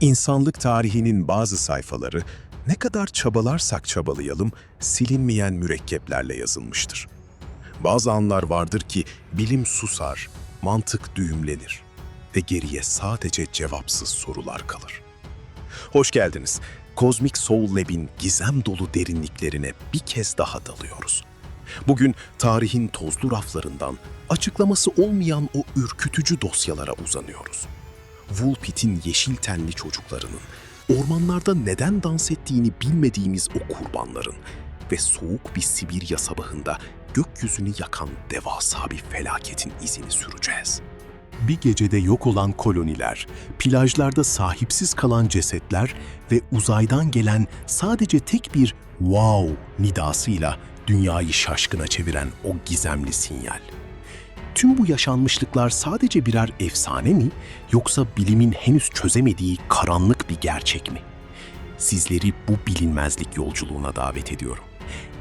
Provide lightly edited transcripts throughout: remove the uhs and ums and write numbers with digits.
İnsanlık tarihinin bazı sayfaları ne kadar çabalarsak çabalayalım silinmeyen mürekkeplerle yazılmıştır. Bazı anlar vardır ki bilim susar, mantık düğümlenir ve geriye sadece cevapsız sorular kalır. Hoş geldiniz. Cosmic Soul Lab'in gizem dolu derinliklerine bir kez daha dalıyoruz. Bugün tarihin tozlu raflarından açıklaması olmayan o ürkütücü dosyalara uzanıyoruz. Woolpit'in yeşil tenli çocuklarının, ormanlarda neden dans ettiğini bilmediğimiz o kurbanların ve soğuk bir Sibirya sabahında gökyüzünü yakan devasa bir felaketin izini süreceğiz. Bir gecede yok olan koloniler, plajlarda sahipsiz kalan cesetler ve uzaydan gelen sadece tek bir "wow" nidasıyla dünyayı şaşkına çeviren o gizemli sinyal. Tüm bu yaşanmışlıklar sadece birer efsane mi, yoksa bilimin henüz çözemediği karanlık bir gerçek mi? Sizleri bu bilinmezlik yolculuğuna davet ediyorum.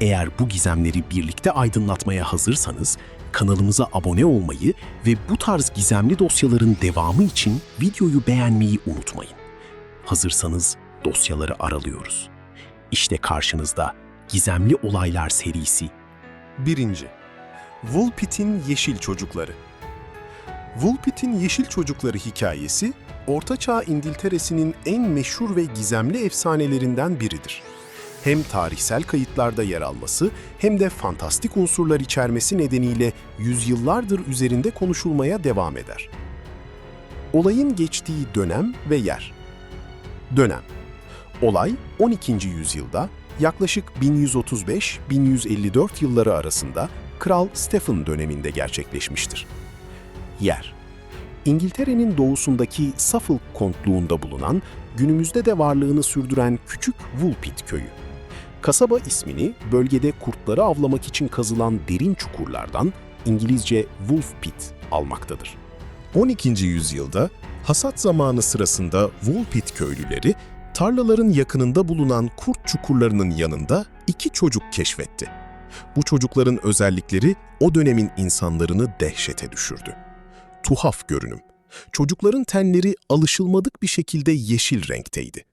Eğer bu gizemleri birlikte aydınlatmaya hazırsanız, kanalımıza abone olmayı ve bu tarz gizemli dosyaların devamı için videoyu beğenmeyi unutmayın. Hazırsanız dosyaları aralıyoruz. İşte karşınızda Gizemli Olaylar serisi. 1. Woolpit'in Yeşil Çocukları. Woolpit'in Yeşil Çocukları hikayesi, Ortaçağ İngiltere'sinin en meşhur ve gizemli efsanelerinden biridir. Hem tarihsel kayıtlarda yer alması hem de fantastik unsurlar içermesi nedeniyle yüzyıllardır üzerinde konuşulmaya devam eder. Olayın geçtiği dönem ve yer. Dönem. Olay 12. yüzyılda yaklaşık 1135-1154 yılları arasında Kral Stephen döneminde gerçekleşmiştir. Yer. İngiltere'nin doğusundaki Suffolk kontluğunda bulunan, günümüzde de varlığını sürdüren küçük Woolpit köyü. Kasaba ismini bölgede kurtları avlamak için kazılan derin çukurlardan, İngilizce Wolf Pit, almaktadır. 12. yüzyılda hasat zamanı sırasında Woolpit köylüleri, tarlaların yakınında bulunan kurt çukurlarının yanında 2 çocuk keşfetti. Bu çocukların özellikleri o dönemin insanlarını dehşete düşürdü. Tuhaf görünüm. Çocukların tenleri alışılmadık bir şekilde yeşil renkteydi.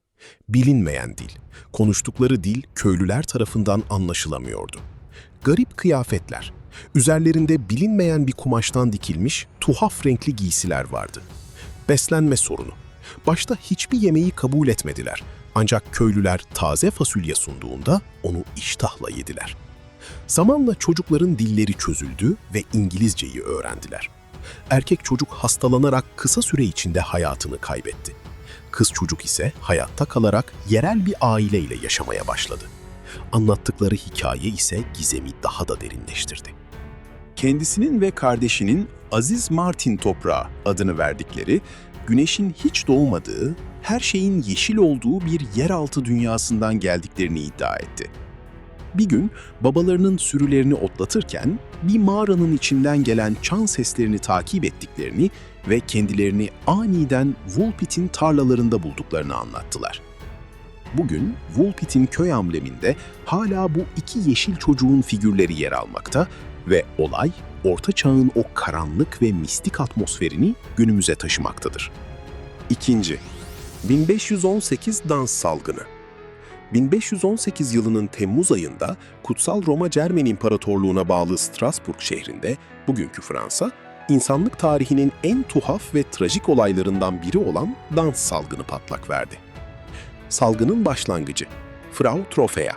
Bilinmeyen dil, konuştukları dil köylüler tarafından anlaşılamıyordu. Garip kıyafetler, üzerlerinde bilinmeyen bir kumaştan dikilmiş tuhaf renkli giysiler vardı. Beslenme sorunu. Başta hiçbir yemeği kabul etmediler. Ancak köylüler taze fasulye sunduğunda onu iştahla yediler. Zamanla çocukların dilleri çözüldü ve İngilizceyi öğrendiler. Erkek çocuk hastalanarak kısa süre içinde hayatını kaybetti. Kız çocuk ise hayatta kalarak yerel bir aileyle yaşamaya başladı. Anlattıkları hikaye ise gizemi daha da derinleştirdi. Kendisinin ve kardeşinin Aziz Martin Toprağı adını verdikleri, güneşin hiç doğmadığı, her şeyin yeşil olduğu bir yeraltı dünyasından geldiklerini iddia etti. Bir gün babalarının sürülerini otlatırken bir mağaranın içinden gelen çan seslerini takip ettiklerini ve kendilerini aniden Woolpit'in tarlalarında bulduklarını anlattılar. Bugün Woolpit'in köy ambleminde hala bu 2 yeşil çocuğun figürleri yer almakta ve olay Orta Çağ'ın o karanlık ve mistik atmosferini günümüze taşımaktadır. 2. 1518 dans salgını. 1518 yılının Temmuz ayında Kutsal Roma Cermen İmparatorluğu'na bağlı Strasbourg şehrinde, bugünkü Fransa, insanlık tarihinin en tuhaf ve trajik olaylarından biri olan dans salgını patlak verdi. Salgının başlangıcı, Frau Trophea.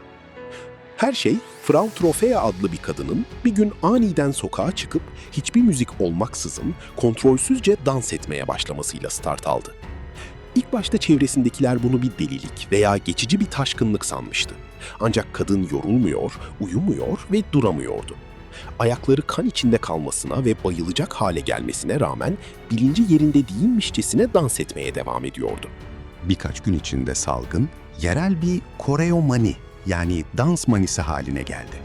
Her şey, Frau Trophea adlı bir kadının bir gün aniden sokağa çıkıp hiçbir müzik olmaksızın kontrolsüzce dans etmeye başlamasıyla start aldı. İlk başta çevresindekiler bunu bir delilik veya geçici bir taşkınlık sanmıştı. Ancak kadın yorulmuyor, uyumuyor ve duramıyordu. Ayakları kan içinde kalmasına ve bayılacak hale gelmesine rağmen bilinci yerinde değilmişçesine dans etmeye devam ediyordu. Birkaç gün içinde salgın, yerel bir koreomani yani dans manisi haline geldi.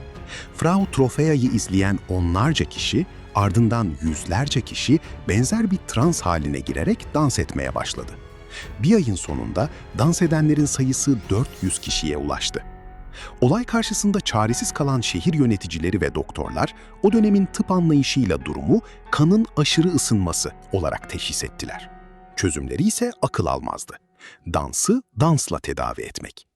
Frau Trophea'yı izleyen onlarca kişi, ardından yüzlerce kişi benzer bir trans haline girerek dans etmeye başladı. Bir ayın sonunda dans edenlerin sayısı 400 kişiye ulaştı. Olay karşısında çaresiz kalan şehir yöneticileri ve doktorlar, o dönemin tıp anlayışıyla durumu kanın aşırı ısınması olarak teşhis ettiler. Çözümleri ise akıl almazdı. Dansı dansla tedavi etmek.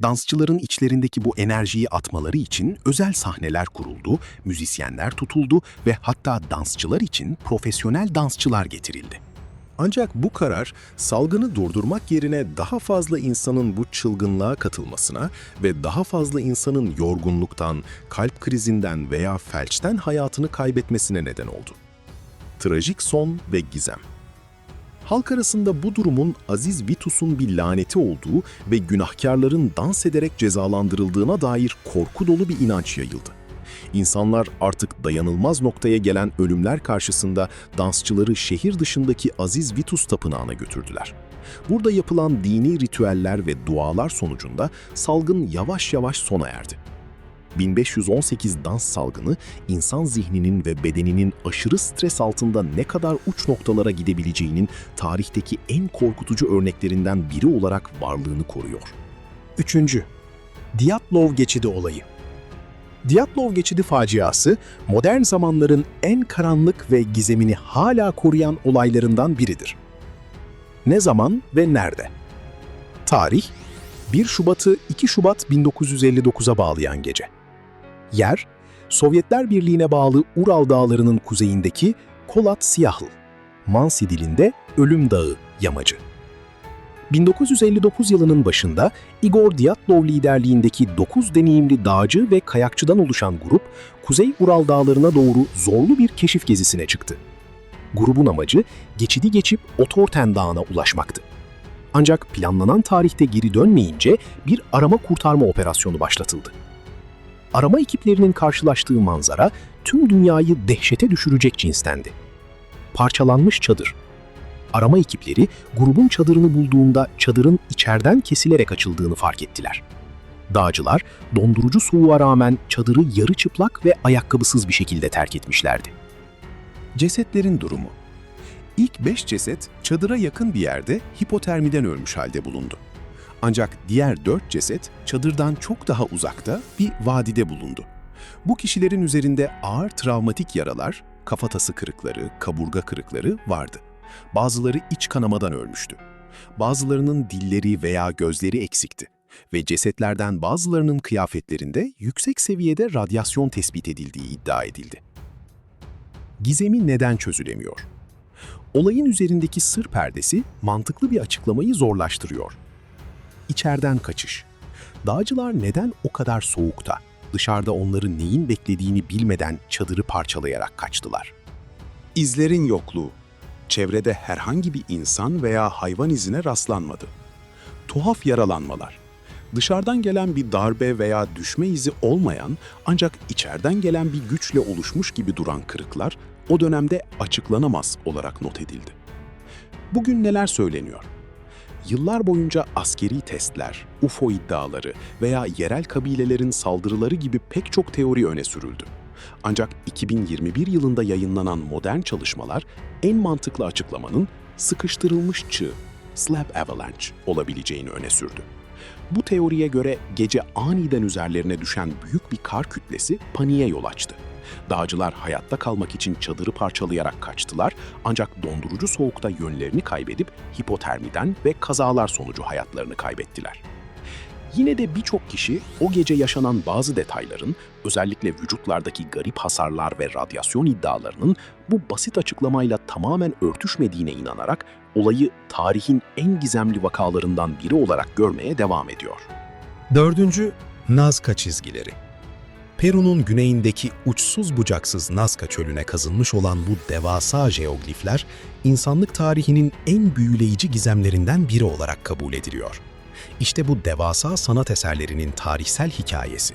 Dansçıların içlerindeki bu enerjiyi atmaları için özel sahneler kuruldu, müzisyenler tutuldu ve hatta dansçılar için profesyonel dansçılar getirildi. Ancak bu karar salgını durdurmak yerine daha fazla insanın bu çılgınlığa katılmasına ve daha fazla insanın yorgunluktan, kalp krizinden veya felçten hayatını kaybetmesine neden oldu. Trajik son ve gizem. Halk arasında bu durumun Aziz Vitus'un bir laneti olduğu ve günahkarların dans ederek cezalandırıldığına dair korku dolu bir inanç yayıldı. İnsanlar artık dayanılmaz noktaya gelen ölümler karşısında dansçıları şehir dışındaki Aziz Vitus tapınağına götürdüler. Burada yapılan dini ritüeller ve dualar sonucunda salgın yavaş yavaş sona erdi. 1518 dans salgını, insan zihninin ve bedeninin aşırı stres altında ne kadar uç noktalara gidebileceğinin tarihteki en korkutucu örneklerinden biri olarak varlığını koruyor. 3. Dyatlov Geçidi olayı. Dyatlov Geçidi faciası, modern zamanların en karanlık ve gizemini hala koruyan olaylarından biridir. Ne zaman ve nerede? Tarih, 1 Şubat'ı 2 Şubat 1959'a bağlayan gece. Yer, Sovyetler Birliği'ne bağlı Ural Dağları'nın kuzeyindeki Kolat-Siyahl, Mansi dilinde Ölüm Dağı yamacı. 1959 yılının başında Igor Dyatlov liderliğindeki 9 deneyimli dağcı ve kayakçıdan oluşan grup, Kuzey Ural Dağları'na doğru zorlu bir keşif gezisine çıktı. Grubun amacı geçidi geçip Otorten Dağı'na ulaşmaktı. Ancak planlanan tarihte geri dönmeyince bir arama kurtarma operasyonu başlatıldı. Arama ekiplerinin karşılaştığı manzara tüm dünyayı dehşete düşürecek cinstendi. Parçalanmış çadır. Arama ekipleri grubun çadırını bulduğunda çadırın içeriden kesilerek açıldığını fark ettiler. Dağcılar dondurucu soğuğa rağmen çadırı yarı çıplak ve ayakkabısız bir şekilde terk etmişlerdi. Cesetlerin durumu. İlk 5 ceset çadıra yakın bir yerde hipotermiden ölmüş halde bulundu. Ancak diğer 4 ceset çadırdan çok daha uzakta bir vadide bulundu. Bu kişilerin üzerinde ağır travmatik yaralar, kafatası kırıkları, kaburga kırıkları vardı. Bazıları iç kanamadan ölmüştü. Bazılarının dilleri veya gözleri eksikti ve cesetlerden bazılarının kıyafetlerinde yüksek seviyede radyasyon tespit edildiği iddia edildi. Gizemi neden çözülemiyor? Olayın üzerindeki sır perdesi mantıklı bir açıklamayı zorlaştırıyor. İçeriden kaçış. Dağcılar neden o kadar soğukta, dışarıda onları neyin beklediğini bilmeden çadırı parçalayarak kaçtılar? İzlerin yokluğu. Çevrede herhangi bir insan veya hayvan izine rastlanmadı. Tuhaf yaralanmalar. Dışarıdan gelen bir darbe veya düşme izi olmayan ancak içeriden gelen bir güçle oluşmuş gibi duran kırıklar o dönemde açıklanamaz olarak not edildi. Bugün neler söyleniyor? Yıllar boyunca askeri testler, UFO iddiaları veya yerel kabilelerin saldırıları gibi pek çok teori öne sürüldü. Ancak 2021 yılında yayınlanan modern çalışmalar en mantıklı açıklamanın sıkıştırılmış çığ, slab avalanche olabileceğini öne sürdü. Bu teoriye göre gece aniden üzerlerine düşen büyük bir kar kütlesi paniğe yol açtı. Dağcılar hayatta kalmak için çadırı parçalayarak kaçtılar ancak dondurucu soğukta yönlerini kaybedip hipotermiden ve kazalar sonucu hayatlarını kaybettiler. Yine de birçok kişi o gece yaşanan bazı detayların, özellikle vücutlardaki garip hasarlar ve radyasyon iddialarının bu basit açıklamayla tamamen örtüşmediğine inanarak olayı tarihin en gizemli vakalarından biri olarak görmeye devam ediyor. 4. Nazca çizgileri. Peru'nun güneyindeki uçsuz bucaksız Nazca çölüne kazınmış olan bu devasa jeoglifler, insanlık tarihinin en büyüleyici gizemlerinden biri olarak kabul ediliyor. İşte bu devasa sanat eserlerinin tarihsel hikayesi.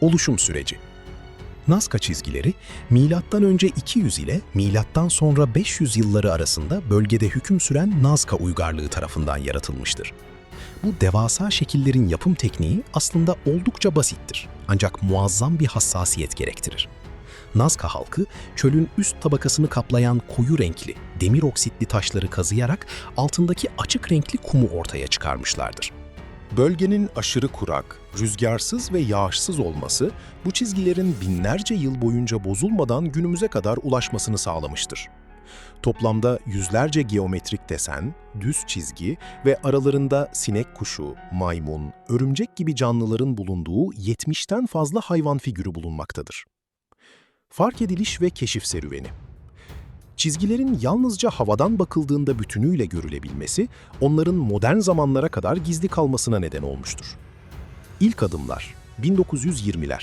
Oluşum süreci. Nazca çizgileri, M.Ö. 200 ile M.Ö. 500 yılları arasında bölgede hüküm süren Nazca uygarlığı tarafından yaratılmıştır. Bu devasa şekillerin yapım tekniği aslında oldukça basittir, ancak muazzam bir hassasiyet gerektirir. Nazca halkı, çölün üst tabakasını kaplayan koyu renkli, demir oksitli taşları kazıyarak altındaki açık renkli kumu ortaya çıkarmışlardır. Bölgenin aşırı kurak, rüzgarsız ve yağışsız olması bu çizgilerin binlerce yıl boyunca bozulmadan günümüze kadar ulaşmasını sağlamıştır. Toplamda yüzlerce geometrik desen, düz çizgi ve aralarında sinek kuşu, maymun, örümcek gibi canlıların bulunduğu 70'ten fazla hayvan figürü bulunmaktadır. Fark ediliş ve keşif serüveni. Çizgilerin yalnızca havadan bakıldığında bütünüyle görülebilmesi, onların modern zamanlara kadar gizli kalmasına neden olmuştur. İlk adımlar 1920'ler.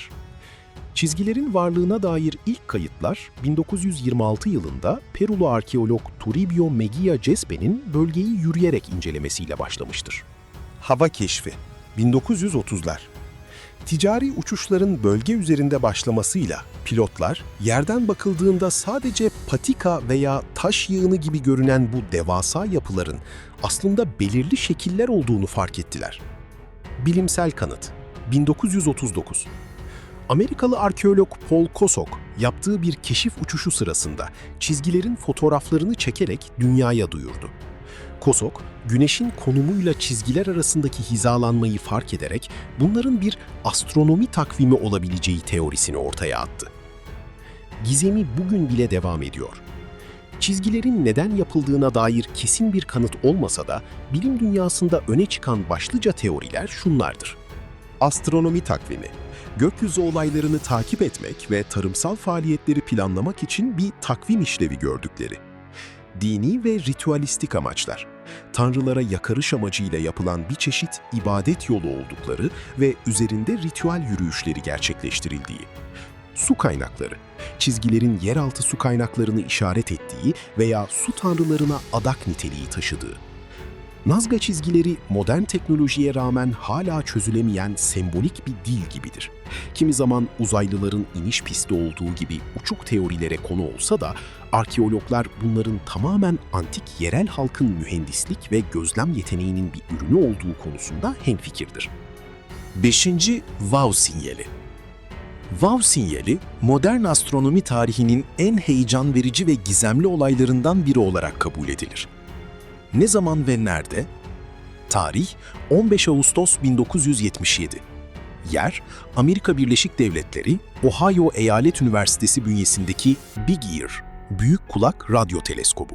Çizgilerin varlığına dair ilk kayıtlar 1926 yılında Perulu arkeolog Toribio Mejia Cespe'nin bölgeyi yürüyerek incelemesiyle başlamıştır. Hava keşfi 1930'lar. Ticari uçuşların bölge üzerinde başlamasıyla pilotlar yerden bakıldığında sadece patika veya taş yığını gibi görünen bu devasa yapıların aslında belirli şekiller olduğunu fark ettiler. Bilimsel kanıt 1939. Amerikalı arkeolog Paul Kosok yaptığı bir keşif uçuşu sırasında çizgilerin fotoğraflarını çekerek dünyaya duyurdu. Kosok, Güneş'in konumuyla çizgiler arasındaki hizalanmayı fark ederek bunların bir astronomi takvimi olabileceği teorisini ortaya attı. Gizemi bugün bile devam ediyor. Çizgilerin neden yapıldığına dair kesin bir kanıt olmasa da bilim dünyasında öne çıkan başlıca teoriler şunlardır. Astronomi takvimi, gökyüzü olaylarını takip etmek ve tarımsal faaliyetleri planlamak için bir takvim işlevi gördükleri. Dini ve ritüalistik amaçlar, tanrılara yakarış amacıyla yapılan bir çeşit ibadet yolu oldukları ve üzerinde ritüel yürüyüşleri gerçekleştirildiği. Su kaynakları, çizgilerin yeraltı su kaynaklarını işaret ettiği veya su tanrılarına adak niteliği taşıdığı. Nazca çizgileri modern teknolojiye rağmen hala çözülemeyen sembolik bir dil gibidir. Kimi zaman uzaylıların iniş pisti olduğu gibi uçuk teorilere konu olsa da arkeologlar bunların tamamen antik yerel halkın mühendislik ve gözlem yeteneğinin bir ürünü olduğu konusunda hemfikirdir. 5. Wow sinyali. Wow sinyali, modern astronomi tarihinin en heyecan verici ve gizemli olaylarından biri olarak kabul edilir. Ne zaman ve nerede? Tarih 15 Ağustos 1977. Yer, Amerika Birleşik Devletleri, Ohio Eyalet Üniversitesi bünyesindeki Big Ear, Büyük Kulak Radyo Teleskobu.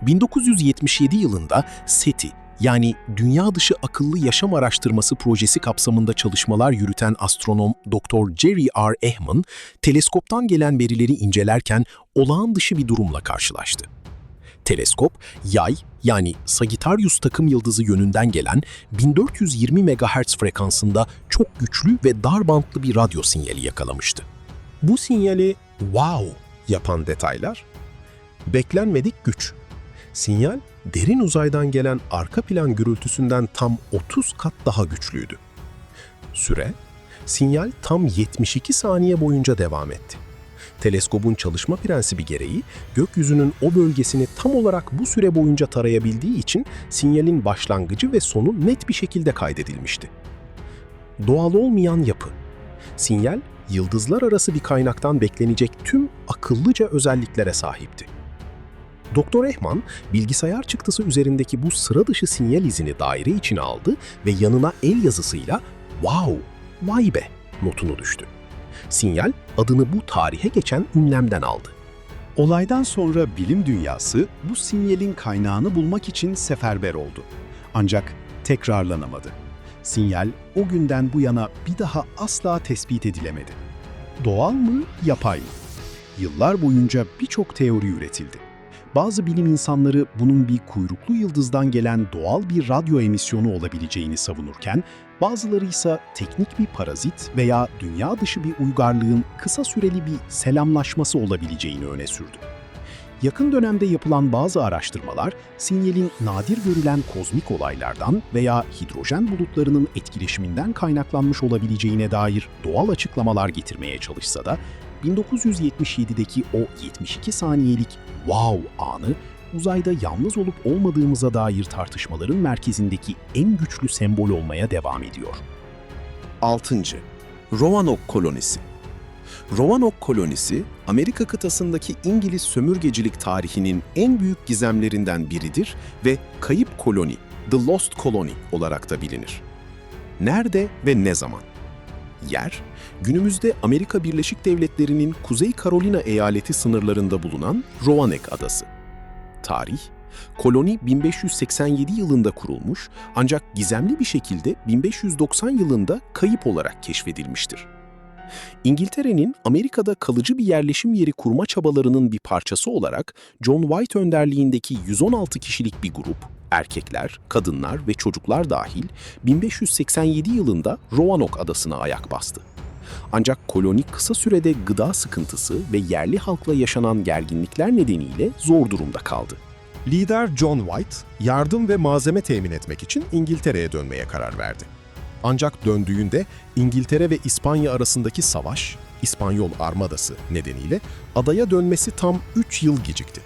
1977 yılında SETI, yani Dünya Dışı Akıllı Yaşam Araştırması projesi kapsamında çalışmalar yürüten astronom Dr. Jerry R. Ehman, teleskoptan gelen verileri incelerken olağan dışı bir durumla karşılaştı. Teleskop, yay yani Sagittarius takım yıldızı yönünden gelen 1420 MHz frekansında çok güçlü ve dar bantlı bir radyo sinyali yakalamıştı. Bu sinyali wow yapan detaylar, beklenmedik güç. Sinyal, derin uzaydan gelen arka plan gürültüsünden tam 30 kat daha güçlüydü. Süre, sinyal tam 72 saniye boyunca devam etti. Teleskobun çalışma prensibi gereği gökyüzünün o bölgesini tam olarak bu süre boyunca tarayabildiği için sinyalin başlangıcı ve sonu net bir şekilde kaydedilmişti. Doğal olmayan yapı. Sinyal, yıldızlar arası bir kaynaktan beklenecek tüm akıllıca özelliklere sahipti. Dr. Ehman, bilgisayar çıktısı üzerindeki bu sıra dışı sinyal izini daire içine aldı ve yanına el yazısıyla "Wow, vay be" notunu düştü. Sinyal, adını bu tarihe geçen ünlemden aldı. Olaydan sonra bilim dünyası bu sinyalin kaynağını bulmak için seferber oldu. Ancak tekrarlanamadı. Sinyal o günden bu yana bir daha asla tespit edilemedi. Doğal mı, yapay mı? Yıllar boyunca birçok teori üretildi. Bazı bilim insanları bunun bir kuyruklu yıldızdan gelen doğal bir radyo emisyonu olabileceğini savunurken, bazıları ise teknik bir parazit veya dünya dışı bir uygarlığın kısa süreli bir selamlaşması olabileceğini öne sürdü. Yakın dönemde yapılan bazı araştırmalar, sinyalin nadir görülen kozmik olaylardan veya hidrojen bulutlarının etkileşiminden kaynaklanmış olabileceğine dair doğal açıklamalar getirmeye çalışsa da, 1977'deki o 72 saniyelik wow anı, uzayda yalnız olup olmadığımıza dair tartışmaların merkezindeki en güçlü sembol olmaya devam ediyor. 6. Roanoke kolonisi. Roanoke kolonisi, Amerika kıtasındaki İngiliz sömürgecilik tarihinin en büyük gizemlerinden biridir ve kayıp koloni, The Lost Colony olarak da bilinir. Nerede ve ne zaman? Yer, günümüzde Amerika Birleşik Devletleri'nin Kuzey Carolina eyaleti sınırlarında bulunan Roanoke Adası. Tarih, koloni 1587 yılında kurulmuş ancak gizemli bir şekilde 1590 yılında kayıp olarak keşfedilmiştir. İngiltere'nin Amerika'da kalıcı bir yerleşim yeri kurma çabalarının bir parçası olarak John White önderliğindeki 116 kişilik bir grup, erkekler, kadınlar ve çocuklar dahil 1587 yılında Roanoke Adası'na ayak bastı. Ancak koloni kısa sürede gıda sıkıntısı ve yerli halkla yaşanan gerginlikler nedeniyle zor durumda kaldı. Lider John White, yardım ve malzeme temin etmek için İngiltere'ye dönmeye karar verdi. Ancak döndüğünde İngiltere ve İspanya arasındaki savaş, İspanyol Armadası nedeniyle adaya dönmesi tam 3 yıl gecikti.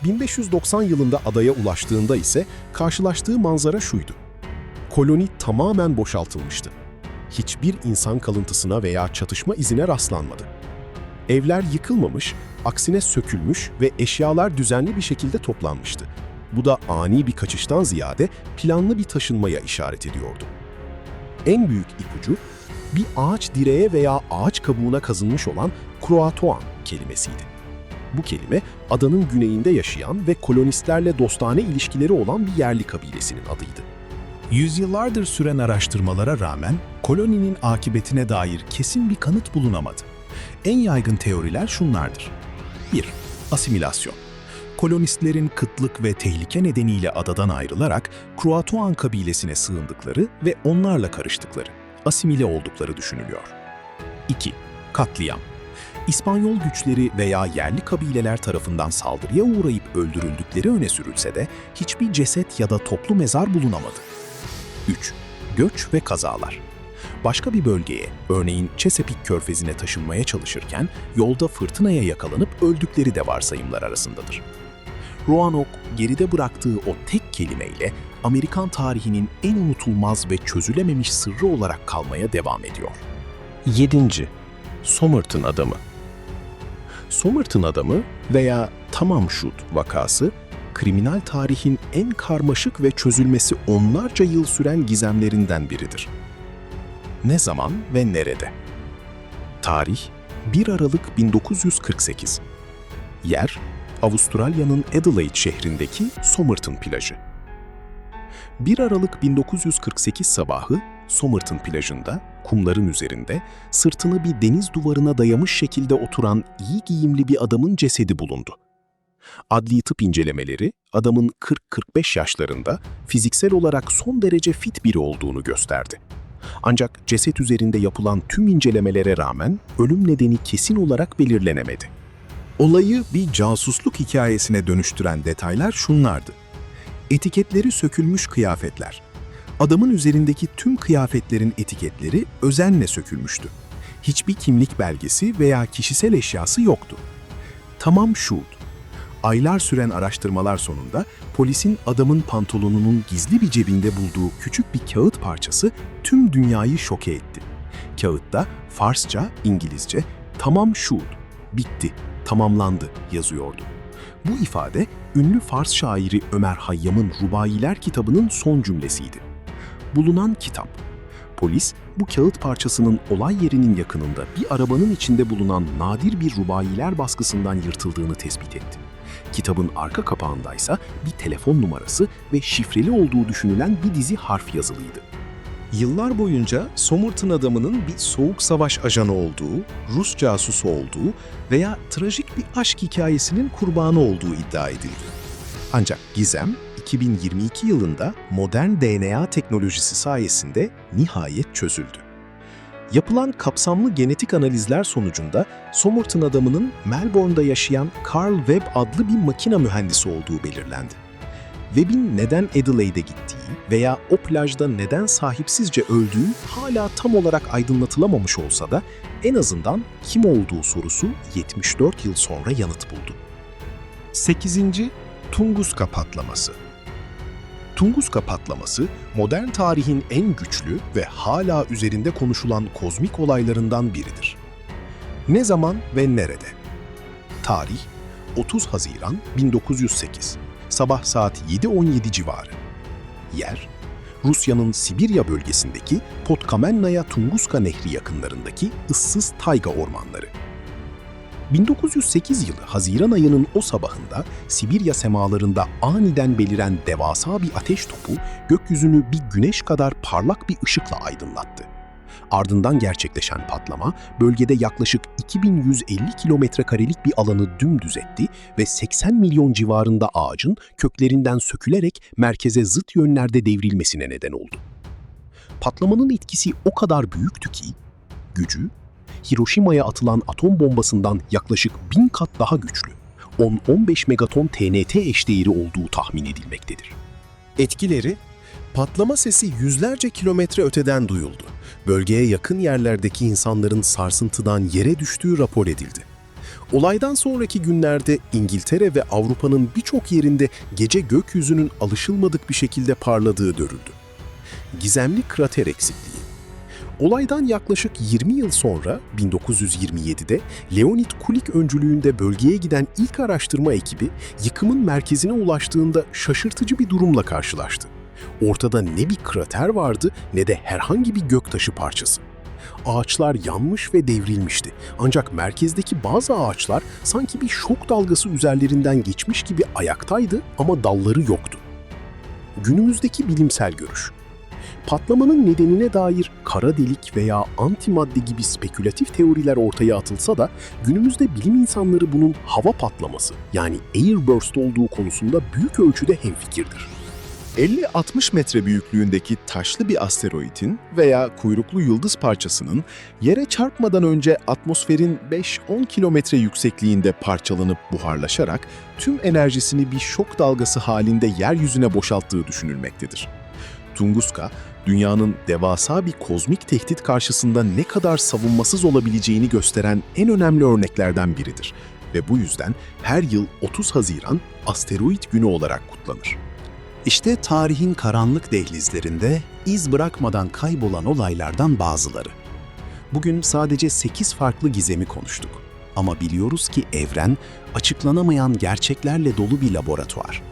1590 yılında adaya ulaştığında ise karşılaştığı manzara şuydu. Koloni tamamen boşaltılmıştı. Hiçbir insan kalıntısına veya çatışma izine rastlanmadı. Evler yıkılmamış, aksine sökülmüş ve eşyalar düzenli bir şekilde toplanmıştı. Bu da ani bir kaçıştan ziyade planlı bir taşınmaya işaret ediyordu. En büyük ipucu, bir ağaç direğe veya ağaç kabuğuna kazınmış olan Croatoan kelimesiydi. Bu kelime, adanın güneyinde yaşayan ve kolonistlerle dostane ilişkileri olan bir yerli kabilesinin adıydı. Yüzyıllardır süren araştırmalara rağmen koloninin akıbetine dair kesin bir kanıt bulunamadı. En yaygın teoriler şunlardır. 1. Asimilasyon. Kolonistlerin kıtlık ve tehlike nedeniyle adadan ayrılarak Croatoan kabilesine sığındıkları ve onlarla karıştıkları, asimile oldukları düşünülüyor. 2. Katliam. İspanyol güçleri veya yerli kabileler tarafından saldırıya uğrayıp öldürüldükleri öne sürülse de hiçbir ceset ya da toplu mezar bulunamadı. 3. Göç ve kazalar. Başka bir bölgeye, örneğin Chesapeake Körfezi'ne taşınmaya çalışırken yolda fırtınaya yakalanıp öldükleri de varsayımlar arasındadır. Roanoke, geride bıraktığı o tek kelimeyle Amerikan tarihinin en unutulmaz ve çözülememiş sırrı olarak kalmaya devam ediyor. 7. Somerton Adamı. Somerton Adamı veya Tamam Şut vakası, kriminal tarihin en karmaşık ve çözülmesi onlarca yıl süren gizemlerinden biridir. Ne zaman ve nerede? Tarih 1 Aralık 1948. Yer, Avustralya'nın Adelaide şehrindeki Somerton plajı. 1 Aralık 1948 sabahı Somerton plajında, kumların üzerinde, sırtını bir deniz duvarına dayamış şekilde oturan iyi giyimli bir adamın cesedi bulundu. Adli tıp incelemeleri, adamın 40-45 yaşlarında fiziksel olarak son derece fit biri olduğunu gösterdi. Ancak ceset üzerinde yapılan tüm incelemelere rağmen ölüm nedeni kesin olarak belirlenemedi. Olayı bir casusluk hikayesine dönüştüren detaylar şunlardı. Etiketleri sökülmüş kıyafetler. Adamın üzerindeki tüm kıyafetlerin etiketleri özenle sökülmüştü. Hiçbir kimlik belgesi veya kişisel eşyası yoktu. Tamam şut. Aylar süren araştırmalar sonunda polisin adamın pantolonunun gizli bir cebinde bulduğu küçük bir kağıt parçası tüm dünyayı şoke etti. Kağıtta Farsça, İngilizce "Tamam şut, bitti, tamamlandı" yazıyordu. Bu ifade ünlü Fars şairi Ömer Hayyam'ın Rubailer kitabının son cümlesiydi. Bulunan kitap. Polis bu kağıt parçasının olay yerinin yakınında bir arabanın içinde bulunan nadir bir Rubailer baskısından yırtıldığını tespit etti. Kitabın arka kapağındaysa bir telefon numarası ve şifreli olduğu düşünülen bir dizi harf yazılıydı. Yıllar boyunca Somerton Adamı'nın bir soğuk savaş ajanı olduğu, Rus casusu olduğu veya trajik bir aşk hikayesinin kurbanı olduğu iddia edildi. Ancak gizem 2022 yılında modern DNA teknolojisi sayesinde nihayet çözüldü. Yapılan kapsamlı genetik analizler sonucunda Somerton Adamı'nın Melbourne'da yaşayan Carl Webb adlı bir makine mühendisi olduğu belirlendi. Webb'in neden Adelaide'e gittiği veya o plajda neden sahipsizce öldüğü hala tam olarak aydınlatılamamış olsa da en azından kim olduğu sorusu 74 yıl sonra yanıt buldu. 8. Tunguska patlaması. Tunguska patlaması, modern tarihin en güçlü ve hala üzerinde konuşulan kozmik olaylarından biridir. Ne zaman ve nerede? Tarih 30 Haziran 1908. Sabah saat 7:17 civarı. Yer, Rusya'nın Sibirya bölgesindeki Podkamennaya Tunguska Nehri yakınlarındaki ıssız tayga ormanları. 1908 yılı Haziran ayının o sabahında Sibirya semalarında aniden beliren devasa bir ateş topu gökyüzünü bir güneş kadar parlak bir ışıkla aydınlattı. Ardından gerçekleşen patlama bölgede yaklaşık 2150 kilometrekarelik bir alanı dümdüz etti ve 80 milyon civarında ağacın köklerinden sökülerek merkeze zıt yönlerde devrilmesine neden oldu. Patlamanın etkisi o kadar büyüktü ki, gücü, Hiroşima'ya atılan atom bombasından yaklaşık 1000 kat daha güçlü, 10-15 megaton TNT eşdeğeri olduğu tahmin edilmektedir. Etkileri, patlama sesi yüzlerce kilometre öteden duyuldu. Bölgeye yakın yerlerdeki insanların sarsıntıdan yere düştüğü rapor edildi. Olaydan sonraki günlerde İngiltere ve Avrupa'nın birçok yerinde gece gökyüzünün alışılmadık bir şekilde parladığı görüldü. Gizemli krater eksikliği. Olaydan yaklaşık 20 yıl sonra 1927'de Leonid Kulik öncülüğünde bölgeye giden ilk araştırma ekibi yıkımın merkezine ulaştığında şaşırtıcı bir durumla karşılaştı. Ortada ne bir krater vardı ne de herhangi bir göktaşı parçası. Ağaçlar yanmış ve devrilmişti. Ancak merkezdeki bazı ağaçlar sanki bir şok dalgası üzerlerinden geçmiş gibi ayaktaydı ama dalları yoktu. Günümüzdeki bilimsel görüş. Patlamanın nedenine dair kara delik veya antimadde gibi spekülatif teoriler ortaya atılsa da günümüzde bilim insanları bunun hava patlaması yani airburst olduğu konusunda büyük ölçüde hemfikirdir. 50-60 metre büyüklüğündeki taşlı bir asteroidin veya kuyruklu yıldız parçasının yere çarpmadan önce atmosferin 5-10 kilometre yüksekliğinde parçalanıp buharlaşarak tüm enerjisini bir şok dalgası halinde yeryüzüne boşalttığı düşünülmektedir. Tunguska, dünyanın devasa bir kozmik tehdit karşısında ne kadar savunmasız olabileceğini gösteren en önemli örneklerden biridir ve bu yüzden her yıl 30 Haziran Asteroid Günü olarak kutlanır. İşte tarihin karanlık dehlizlerinde iz bırakmadan kaybolan olaylardan bazıları. Bugün sadece 8 farklı gizemi konuştuk. Ama biliyoruz ki evren açıklanamayan gerçeklerle dolu bir laboratuvar.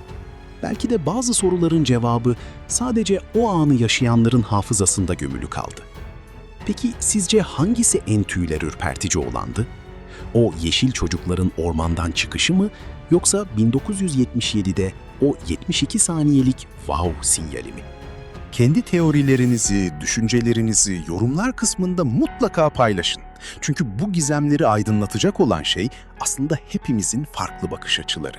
Belki de bazı soruların cevabı sadece o anı yaşayanların hafızasında gömülü kaldı. Peki sizce hangisi en tüyler ürpertici olandı? O yeşil çocukların ormandan çıkışı mı yoksa 1977'de o 72 saniyelik wow sinyali mi? Kendi teorilerinizi, düşüncelerinizi yorumlar kısmında mutlaka paylaşın. Çünkü bu gizemleri aydınlatacak olan şey aslında hepimizin farklı bakış açıları.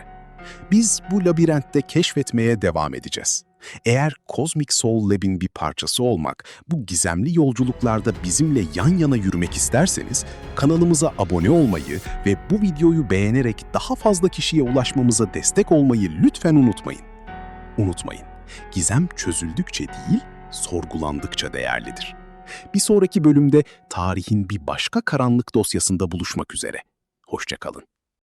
Biz bu labirentte keşfetmeye devam edeceğiz. Eğer Cosmic Soul Lab'in bir parçası olmak, bu gizemli yolculuklarda bizimle yan yana yürümek isterseniz, kanalımıza abone olmayı ve bu videoyu beğenerek daha fazla kişiye ulaşmamıza destek olmayı lütfen unutmayın. Unutmayın, gizem çözüldükçe değil, sorgulandıkça değerlidir. Bir sonraki bölümde tarihin bir başka karanlık dosyasında buluşmak üzere. Hoşça kalın.